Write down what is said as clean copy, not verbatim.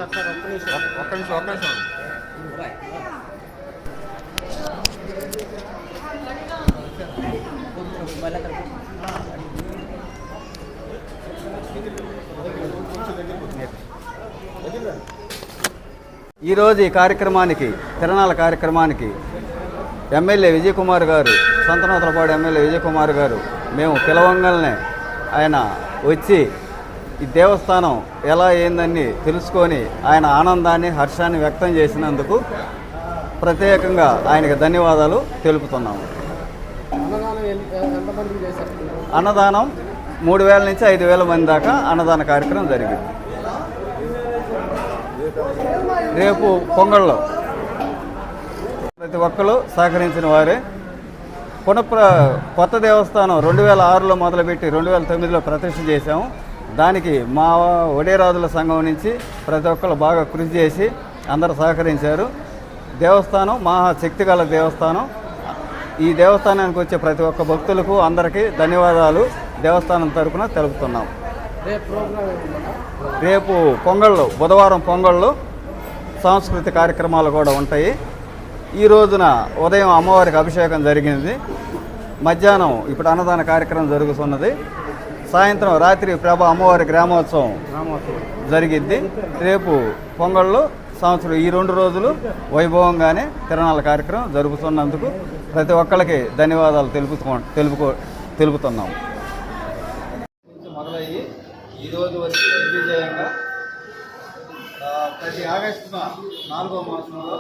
ఒక్క నిమిషం. ఈరోజు ఈ కార్యక్రమానికి తిరణాల కార్యక్రమానికి ఎమ్మెల్యే విజయ్ కుమార్ గారు, సంతనూతలపాడు ఎమ్మెల్యే విజయ్ కుమార్ గారు మేము పిలవంగానే ఆయన వచ్చి ఈ దేవస్థానం ఎలా ఏందని తెలుసుకొని ఆయన ఆనందాన్ని హర్షాన్ని వ్యక్తం చేసినందుకు ప్రత్యేకంగా ఆయనకు ధన్యవాదాలు తెలుపుతున్నాము. అన్నదానం 3000 నుంచి 5000 మంది దాకా అన్నదాన కార్యక్రమం జరిగింది. రేపు పొంగల్లో ప్రతి ఒక్కరు సహకరించిన వారే. కొత్త దేవస్థానం 2006లో మొదలుపెట్టి 2009లో ప్రతిష్ఠ చేశాము. దానికి మా ఒడేరాజుల సంఘం నుంచి ప్రతి ఒక్కరు బాగా కృషి చేసి అందరూ సహకరించారు. దేవస్థానం మహాశక్తి గల దేవస్థానం. ఈ దేవస్థానానికి వచ్చే ప్రతి ఒక్క భక్తులకు అందరికీ ధన్యవాదాలు దేవస్థానం తరఫున తెలుపుతున్నాం. రేపు పొంగళ్ళు, బుధవారం పొంగళ్ళు సాంస్కృతిక కార్యక్రమాలు కూడా ఉంటాయి. ఈ రోజున ఉదయం అమ్మవారికి అభిషేకం జరిగింది. మధ్యాహ్నం ఇప్పుడు అన్నదాన కార్యక్రమం జరుగుతున్నది. సాయంత్రం రాత్రి ప్రభ అమ్మవారి గ్రామోత్సవం జరిగిద్ది. రేపు పొంగళ్ళు సంవత్సరం ఈ 2 రోజులు వైభవంగానే తిరణాల కార్యక్రమం జరుగుతున్నందుకు ప్రతి ఒక్కరికి ధన్యవాదాలు తెలుపుతున్నాము. మొదలయ్యి ఈరోజు వచ్చి దిగ్విజయంగా ప్రతి ఆగస్టున 4వ మాసంలో